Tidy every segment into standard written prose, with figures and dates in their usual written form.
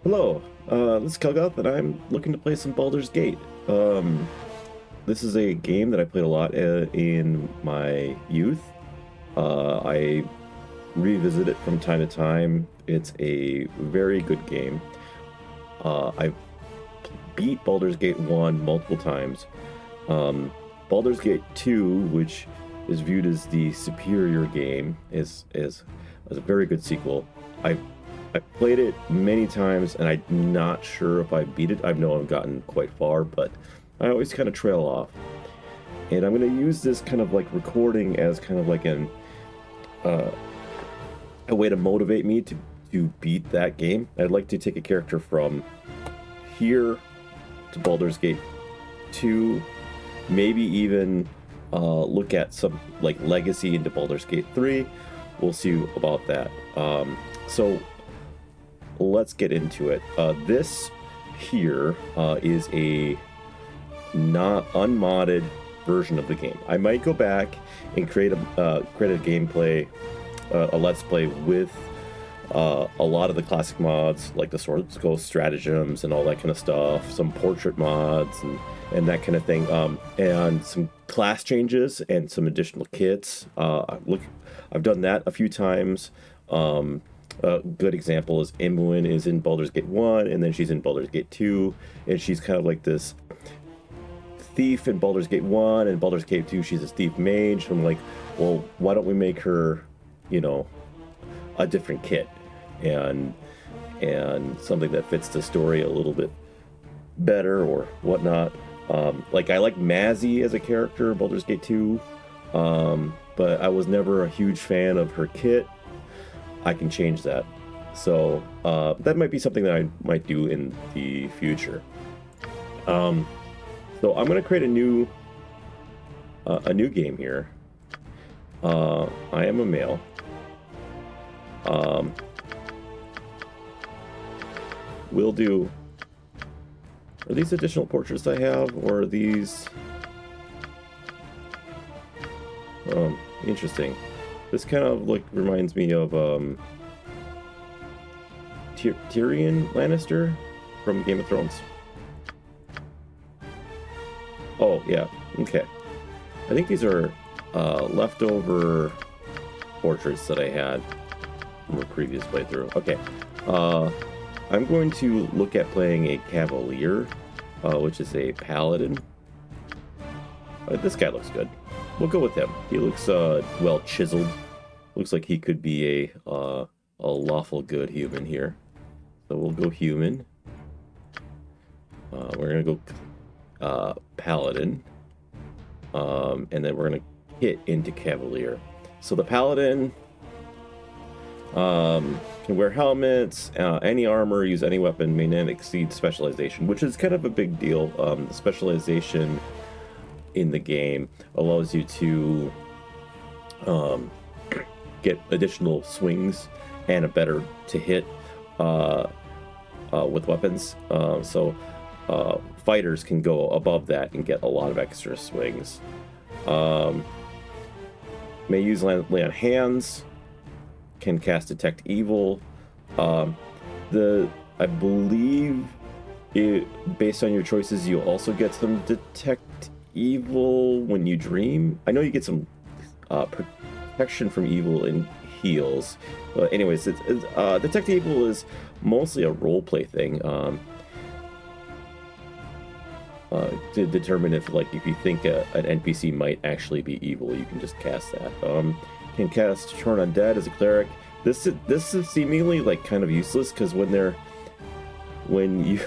Hello, this is Kelgoth, and I'm looking to play some Baldur's Gate. This is a game that I played a lot in my youth. I revisit it from time to time. It's a very good game. I beat Baldur's Gate 1 multiple times. Baldur's Gate 2, which is viewed as the superior game, is a very good sequel. I played it many times, and I'm not sure if I beat it. I know I've gotten quite far, but I always kind of trail off. And I'm going to use this kind of like recording as kind of like uh, a way to motivate me to beat that game. I'd like to take a character from here to Baldur's Gate 2, maybe even look at some like legacy into Baldur's Gate 3. We'll see about that. So let's get into it. This here is a not unmodded version of the game. I might go back and create a gameplay, a let's play with a lot of the classic mods, like the Sword Ghost stratagems and all that kind of stuff, some portrait mods and that kind of thing, and some class changes and some additional kits. I've done that a few times. A good example is Imwin is in Baldur's Gate 1, and then she's in Baldur's Gate 2, and she's kind of like this thief in Baldur's Gate 1, and Baldur's Gate 2 she's a thief mage. So I'm like, well, why don't we make her, a different kit and something that fits the story a little bit better or whatnot. Like I like Mazzy as a character, Baldur's Gate 2, but I was never a huge fan of her kit. I can change that. So that might be something that I might do in the future. So I'm going to create a new game here. I am a male. We'll do... Are these additional portraits I have, or are these... Interesting. This kind of like reminds me of Tyrion Lannister from Game of Thrones. Oh yeah, okay. I think these are leftover portraits that I had from a previous playthrough. Okay, I'm going to look at playing a Cavalier, which is a paladin. This guy looks good. We'll go with him. He looks well chiseled. Looks like he could be a lawful good human here. So we'll go human. We're gonna go paladin, and then we're gonna hit into Cavalier. So the paladin can wear helmets, any armor, use any weapon, may not exceed specialization, which is kind of a big deal. The specialization in the game allows you to get additional swings and a better to hit with weapons. So fighters can go above that and get a lot of extra swings. May use lay on hands. Can cast detect evil. I believe based on your choices, you also get some detect evil when you dream. I know you get some protection from evil and heals. But anyways, detect evil is mostly a roleplay thing. To determine if you think an NPC might actually be evil, you can just cast that. Can cast Turn Undead as a cleric. This is seemingly like kind of useless because when you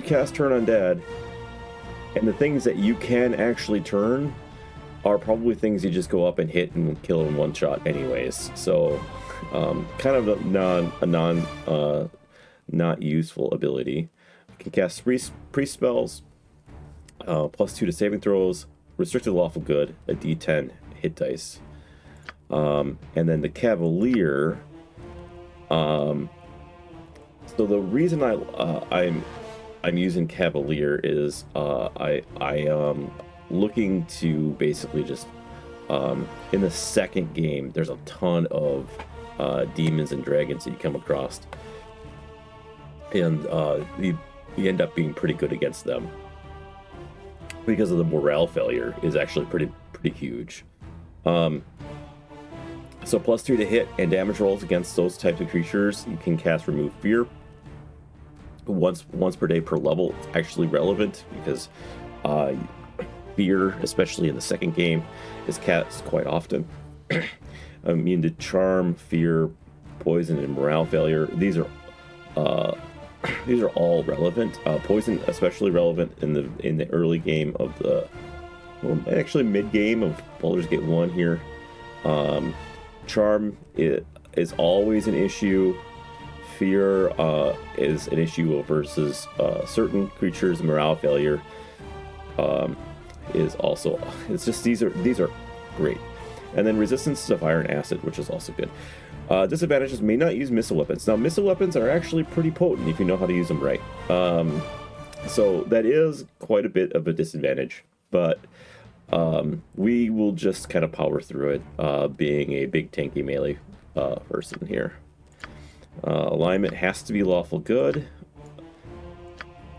cast Turn Undead, and the things that you can actually turn are probably things you just go up and hit and kill in one shot anyways. So kind of a not useful ability. Can cast priest spells, +2 to saving throws, restricted lawful good, a d10 hit dice. And then the Cavalier. So the reason I'm using Cavalier is I am looking to basically just in the second game. There's a ton of demons and dragons that you come across, and you end up being pretty good against them because of the morale failure is actually pretty huge. So +3 to hit and damage rolls against those types of creatures. You can cast Remove Fear once per day per level. It's actually relevant because fear, especially in the second game, is cast quite often. Immune to charm, fear, poison, and morale failure. These are all relevant. Poison especially relevant in the early game of the, well, actually mid game of Baldur's Gate 1 here. Charm is always an issue. Fear is an issue versus certain creatures. Morale failure is also, it's just these are great. And then resistance to fire and acid, which is also good. Disadvantages: may not use missile weapons. Now, missile weapons are actually pretty potent if you know how to use them right. So that is quite a bit of a disadvantage, but we will just kind of power through it, being a big tanky melee person here. Alignment has to be lawful good.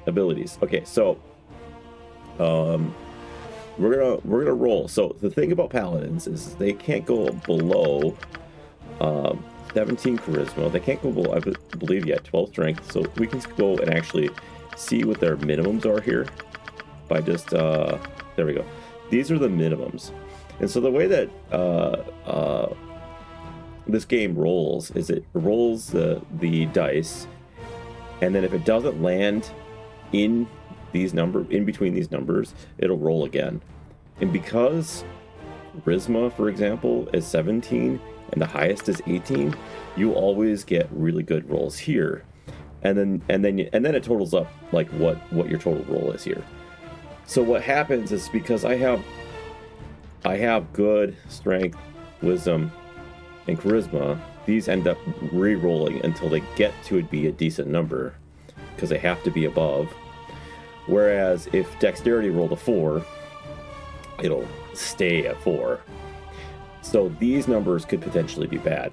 Abilities. Okay, so we're gonna roll. So the thing about paladins is they can't go below 17 charisma. They can't go below, I believe, 12 strength. So we can go and actually see what their minimums are here by just there we go. These are the minimums. And so the way that this game rolls is it rolls the dice, and then if it doesn't land in between these numbers, it'll roll again. And because charisma, for example, is 17 and the highest is 18, you always get really good rolls here, and then it totals up like what your total roll is here. So what happens is, because I have good strength, wisdom, and charisma, these end up re-rolling until they get to be a decent number, because they have to be above. Whereas if dexterity rolled a 4, it'll stay at 4. So these numbers could potentially be bad,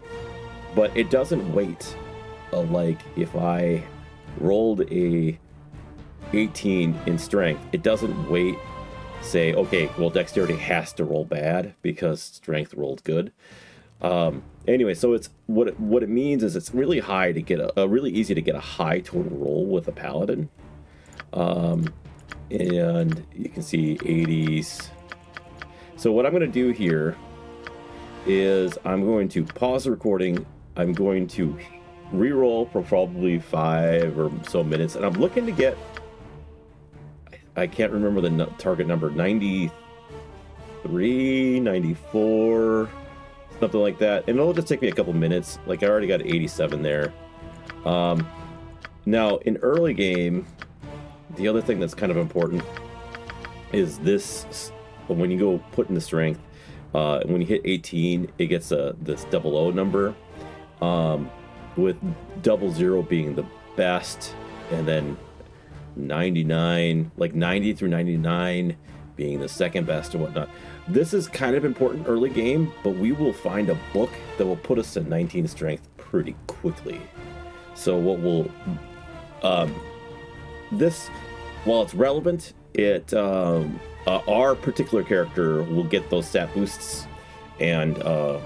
but it doesn't wait. Like if I rolled a 18 in strength, it doesn't wait, say, okay, well, dexterity has to roll bad because strength rolled good. Anyway, so it's what it means is it's really high to get really easy to get a high total roll with a paladin. And you can see 80s. So what I'm going to do here is I'm going to pause the recording. I'm going to re-roll for probably 5 or so minutes, and I'm looking to get, I can't remember the target number, 93, 94, something like that. And it'll just take me a couple minutes. Like, I already got 87 there. Now, in early game, the other thing that's kind of important is this: when you go put in the strength, when you hit 18, it gets this 00 number, with 00 being the best, and then 99, like 90 through 99 being the second best and whatnot. This is kind of important early game, but we will find a book that will put us at 19 strength pretty quickly. So what will this, while it's relevant, it our particular character will get those stat boosts, and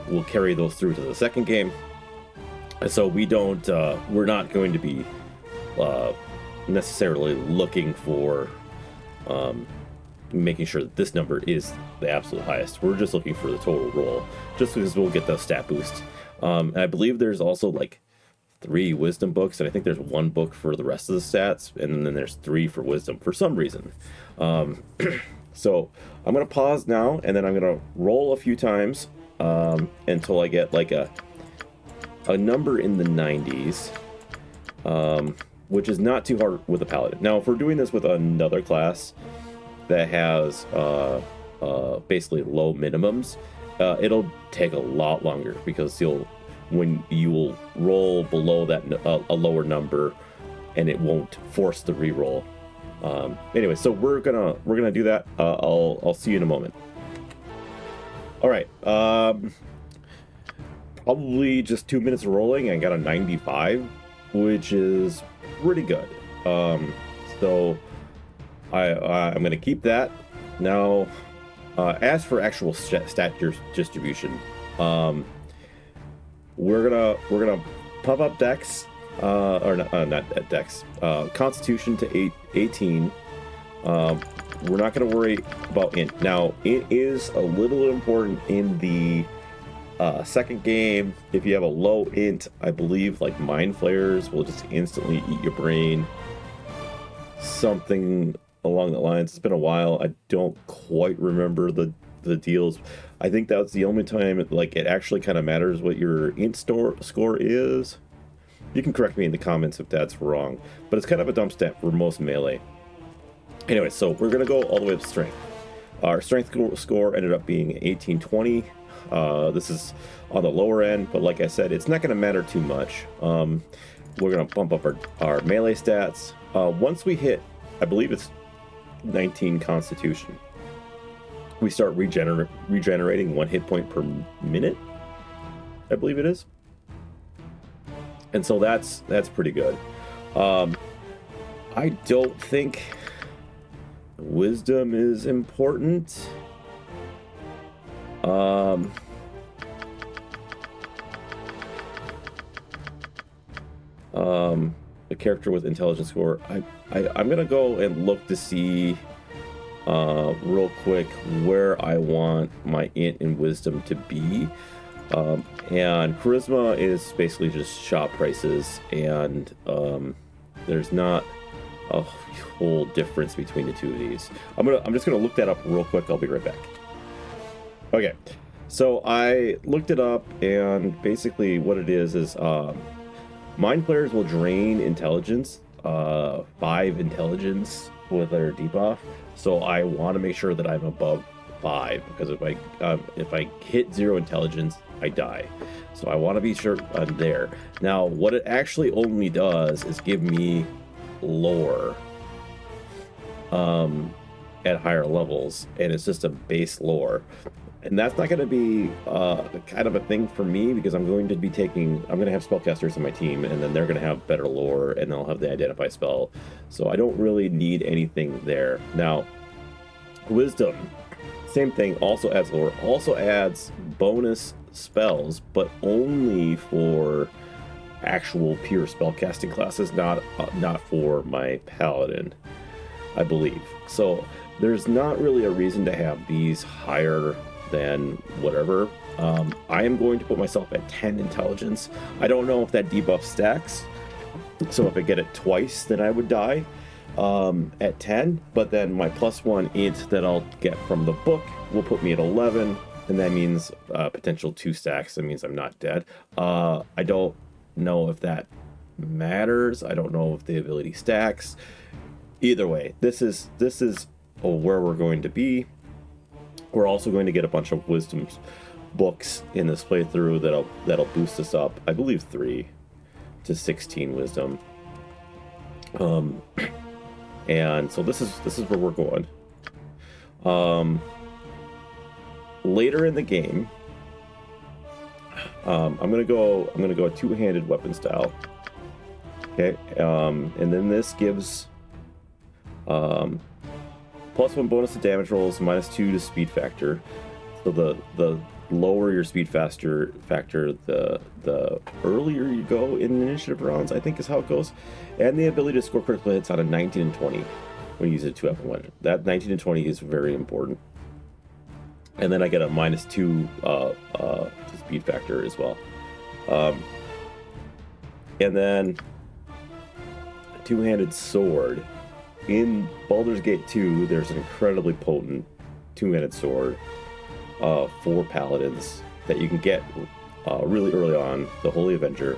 we'll carry those through to the second game. So we don't we're not going to be necessarily looking for making sure that this number is the absolute highest. We're just looking for the total roll, just because we'll get those stat boosts. I believe there's also like 3 wisdom books, and I think there's 1 book for the rest of the stats, and then there's 3 for wisdom for some reason. So I'm gonna pause now, and then I'm gonna roll a few times until I get like a number in the 90s, which is not too hard with a paladin. Now, if we're doing this with another class that has basically low minimums, it'll take a lot longer, because when you will roll below that a lower number, and it won't force the reroll. Anyway, so we're gonna do that. I'll see you in a moment. All right. Probably just 2 minutes of rolling. I got a 95. which is pretty good. So I'm gonna keep that. Now, as for actual stat distribution, we're gonna pump up Dex, or not Dex, Constitution to 18. We're not gonna worry about int. Now, it is a little important in the second game. If you have a low int, I believe like mind flayers will just instantly eat your brain. Something along the lines. It's been a while. I don't quite remember the deals. I think that's the only time like it actually kind of matters what your int score is. You can correct me in the comments if that's wrong, but it's kind of a dumb stat for most melee. Anyway, so we're gonna go all the way up to strength. Our strength score ended up being 1820. This is on the lower end, but like I said, it's not gonna matter too much. We're gonna bump up our melee stats. Once we hit, I believe it's 19 Constitution, we start regenerating 1 hit point per minute, I believe it is. And so that's pretty good. I don't think wisdom is important. A character with intelligence score. I'm gonna go and look to see real quick where I want my int and wisdom to be. And charisma is basically just shop prices, and there's not a whole difference between the two of these. I'm just gonna look that up real quick. I'll be right back. Okay, so I looked it up, and basically what it is mind players will drain intelligence, 5 intelligence with their debuff. So I want to make sure that I'm above 5, because if I hit 0 intelligence, I die. So I want to be sure I'm there. Now, what it actually only does is give me lore at higher levels, and it's just a base lore. And that's not going to be kind of a thing for me, because I'm going to have spellcasters on my team, and then they're going to have better lore, and they'll have the identify spell. So I don't really need anything there. Now, wisdom, same thing, also adds lore, also adds bonus spells, but only for actual pure spellcasting classes, not for my paladin, I believe. So there's not really a reason to have these higher than whatever. I am going to put myself at 10 intelligence. I don't know if that debuff stacks, so if I get it twice, then I would die at 10, but then my +1 int that I'll get from the book will put me at 11, and that means potential 2 stacks. That means I'm not dead. I don't know if that matters. I don't know if the ability stacks. Either way, this is where we're going to be. We're also going to get a bunch of wisdom books in this playthrough that'll boost us up, I believe 3 to 16 wisdom. And so this is where we're going. Later in the game, I'm gonna go a two-handed weapon style. Okay, and then this gives +1 bonus to damage rolls, -2 to speed factor. So the lower your speed factor, the earlier you go in initiative rounds, I think is how it goes. And the ability to score critical hits on a 19 and 20 when you use a 2-weapon weapon. That 19 and 20 is very important. And then I get a -2 to speed factor as well. And then a two-handed sword. In Baldur's Gate 2, there's an incredibly potent two-handed sword for paladins that you can get really early on, the Holy Avenger.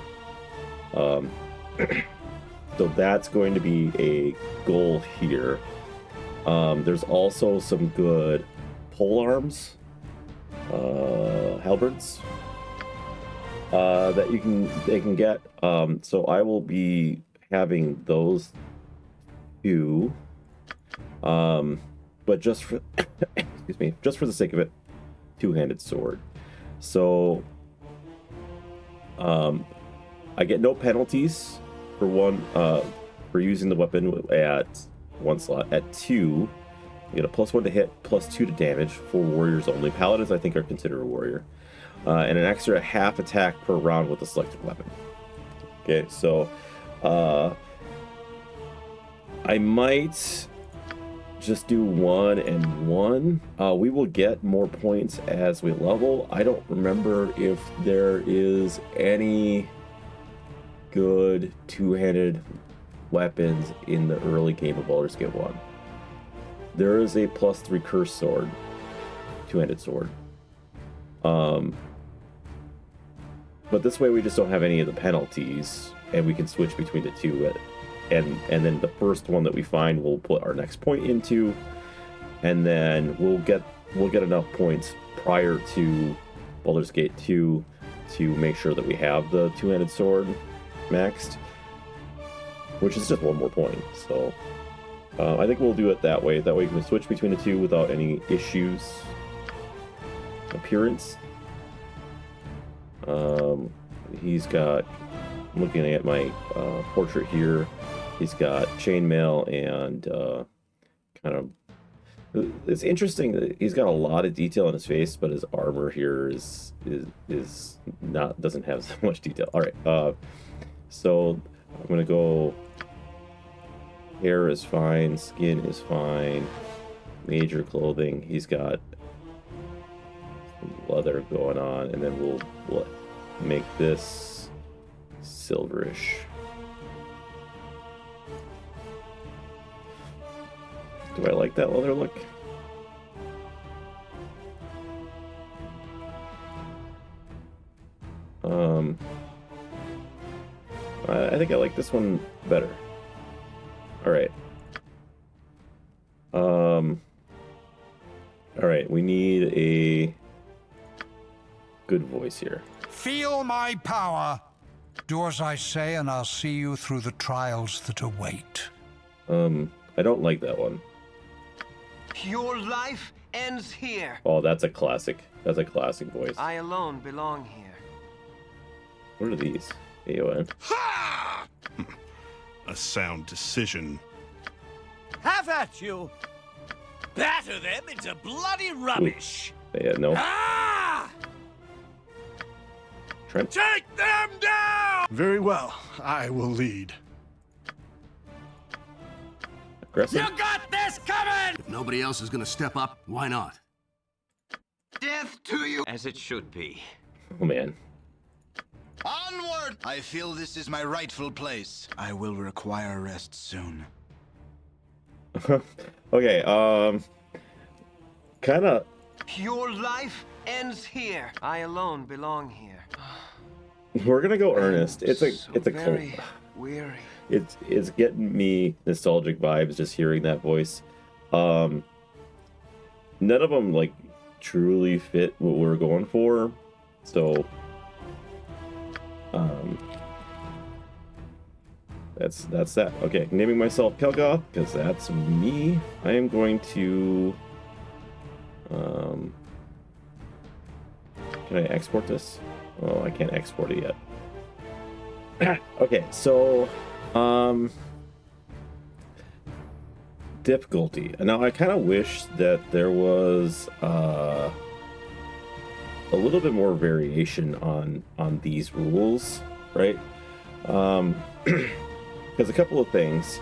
So that's going to be a goal here. There's also some good pole arms, halberds, that they can get. So I will be having those two, but just for excuse me, just for the sake of it, two-handed sword. So I get no penalties for using the weapon at 1 slot. At 2, you get a +1 to hit, +2 to damage for warriors only. Paladins, I think, are considered a warrior. And an extra half attack per round with a selected weapon. Okay, so I might just do 1 and 1. We will get more points as we level. I don't remember if there is any good two-handed weapons in the early game of Baldur's Gate 1. There is a +3 curse sword, two-handed sword. But this way we just don't have any of the penalties, and we can switch between the two. And then the first one that we find, we'll put our next point into, and then we'll get enough points prior to Baldur's Gate 2 to make sure that we have the two-handed sword maxed, which is just one more point. So I think we'll do it that way. That way we can switch between the two without any issues. Appearance. He's got, I'm looking at my portrait here, he's got chainmail and kind of, it's interesting that he's got a lot of detail in his face, but his armor here is not, doesn't have so much detail. All right, so I'm gonna go, hair is fine, skin is fine, major clothing, he's got leather going on, and then we'll make this silverish. Do I like that leather look? I think I like this one better. All right. All right, we need a good voice here. Feel my power. Do as I say, and I'll see you through the trials that await. I don't like that one. Your life ends here. Oh, that's a classic. That's a classic voice. I alone belong here. What are these? AON. Ha! A sound decision. Have at you! Batter them into bloody rubbish! Yeah, no. Ah! Trent. Take them down! Very well, I will lead. Aggressive. You got this coming! If nobody else is gonna step up, why not? Death to you! As it should be. Oh man. Onward! I feel this is my rightful place. I will require rest soon. Okay, kinda. Your life ends here. I alone belong here. We're gonna go Ernest. It's a very weary. It's getting me nostalgic vibes just hearing that voice. None of them like truly fit what we're going for, so that's that. Okay, naming myself Kelgoth because that's me. I am going to can I export this? Oh, I can't export it yet. Okay, so difficulty. Now I kind of wish that there was a little bit more variation on these rules, right? Because a couple of things,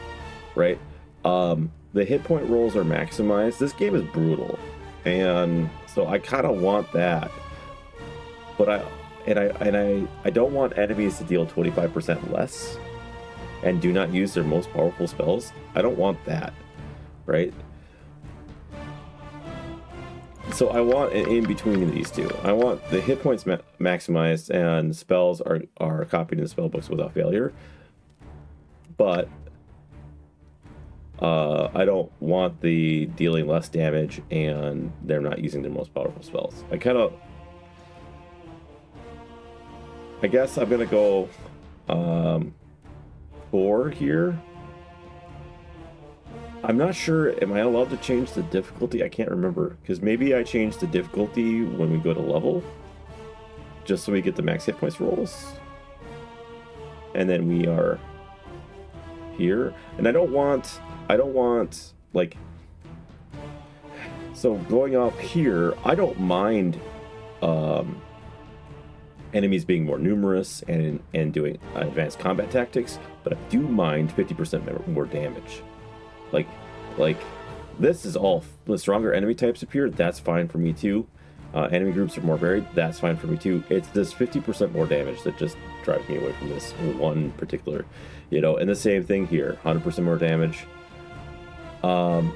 right? The hit point rolls are maximized. This game is brutal, and so I kind of want that, but I don't want enemies to deal 25% less and do not use their most powerful spells. I don't want that, right? So I want an in between these two. I want the hit points maximized and spells are copied in the spell books without failure. But I don't want the dealing less damage and they're not using their most powerful spells. I guess I'm gonna go 4 here. I'm not sure, am I allowed to change the difficulty? I can't remember, because maybe I changed the difficulty when we go to level, just so we get the max hit points rolls. And then we are here, and I don't want like, so going up here, I don't mind enemies being more numerous and doing advanced combat tactics, but I do mind 50% more damage. Like this is all the stronger enemy types appear. That's fine for me too. Enemy groups are more varied. That's fine for me too. It's this 50% more damage that just drives me away from this one particular, And the same thing here, 100% more damage. So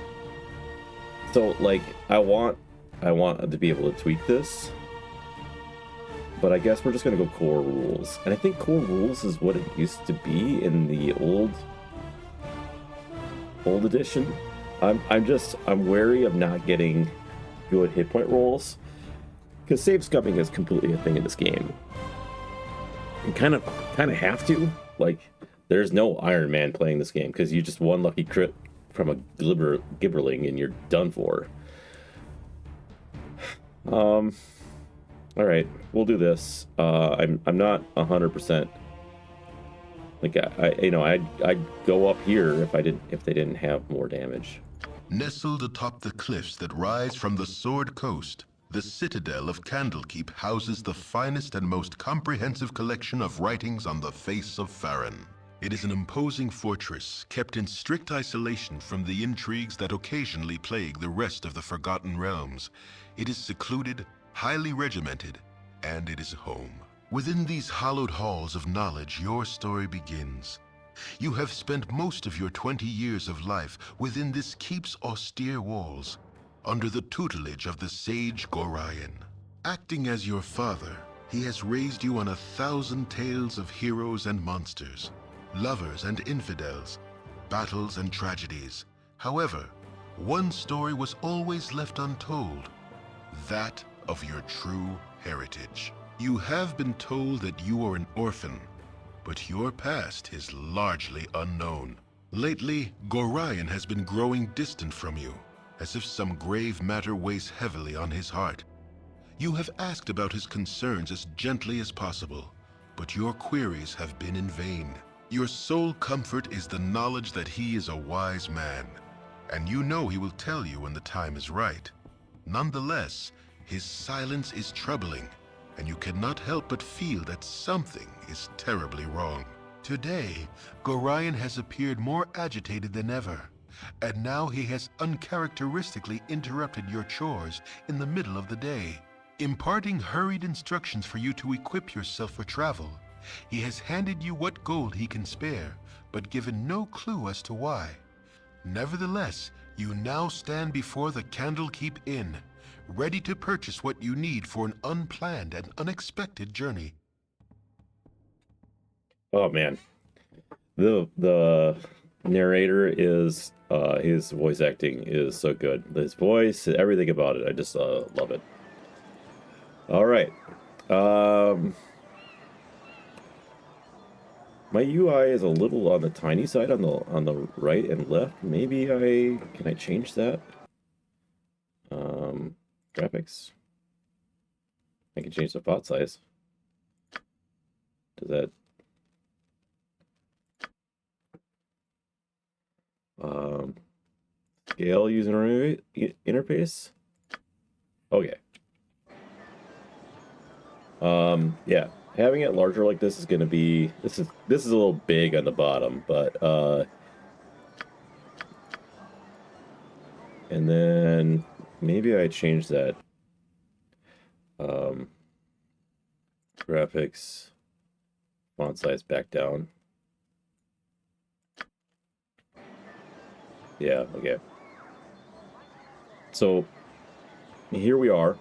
like I want to be able to tweak this, but I guess we're just gonna go core rules, and I think core rules is what it used to be in the old edition. I'm wary of not getting good hit point rolls, because save scumming is completely a thing in this game. You kind of have to. Like, there's no Iron Man playing this game, because you just one lucky crit from a gibberling and you're done for. All right, we'll do this. I'm not 100%. Like I'd go up here if they didn't have more damage. Nestled atop the cliffs that rise from the Sword Coast, the citadel of Candlekeep houses the finest and most comprehensive collection of writings on the face of Farron. It is an imposing fortress kept in strict isolation from the intrigues that occasionally plague the rest of the Forgotten Realms. It is secluded, highly regimented, and it is home. Within these hallowed halls of knowledge, your story begins. You have spent most of your 20 years of life within this keep's austere walls, under the tutelage of the sage Gorion. Acting as your father, he has raised you on 1,000 tales of heroes and monsters, lovers and infidels, battles and tragedies. However, one story was always left untold, that of your true heritage. You have been told that you are an orphan, but your past is largely unknown. Lately, Gorion has been growing distant from you, as if some grave matter weighs heavily on his heart. You have asked about his concerns as gently as possible, but your queries have been in vain. Your sole comfort is the knowledge that he is a wise man, and you know he will tell you when the time is right. Nonetheless, his silence is troubling, and you cannot help but feel that something is terribly wrong. Today, Gorion has appeared more agitated than ever, and now he has uncharacteristically interrupted your chores in the middle of the day, imparting hurried instructions for you to equip yourself for travel. He has handed you what gold he can spare, but given no clue as to why. Nevertheless, you now stand before the Candlekeep Inn, ready to purchase what you need for an unplanned and unexpected journey. Oh man, the narrator is his voice acting is so good. His voice, everything about it, I just love it. All right, my UI is a little on the tiny side on the right and left. Maybe can I change that? Graphics. I can change the font size. Does that? Scale user interface. Okay. Yeah, having it larger like this is going to be this is a little big on the bottom, but and then maybe I change that graphics font size back down. Yeah, okay. So here we are.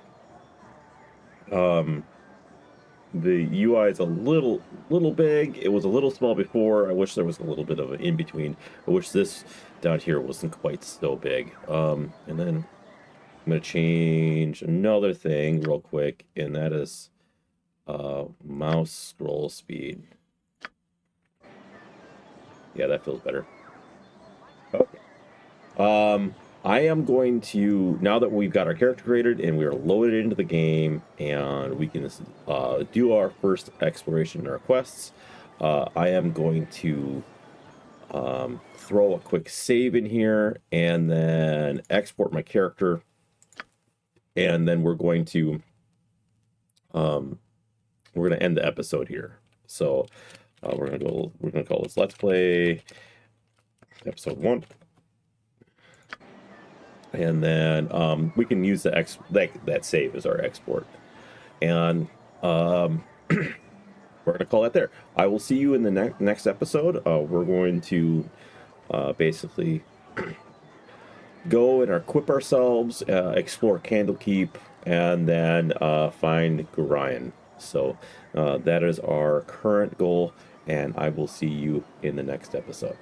The UI is a little big. It was a little small before. I wish there was a little bit of an in between. I wish this down here wasn't quite so big. And then I'm gonna change another thing real quick, and that is mouse scroll speed. Yeah, that feels better. Okay. I am going to, now that we've got our character created and we are loaded into the game and we can do our first exploration and our quests, I am going to throw a quick save in here, and then export my character, and then we're going to end the episode here. So we're gonna call this Let's Play episode 1, and then we can use that save as our export, and we're going to call that there. I will see you in the next episode. We're going to basically go and equip ourselves, explore Candlekeep, and then find Gorion. So that is our current goal, and I will see you in the next episode.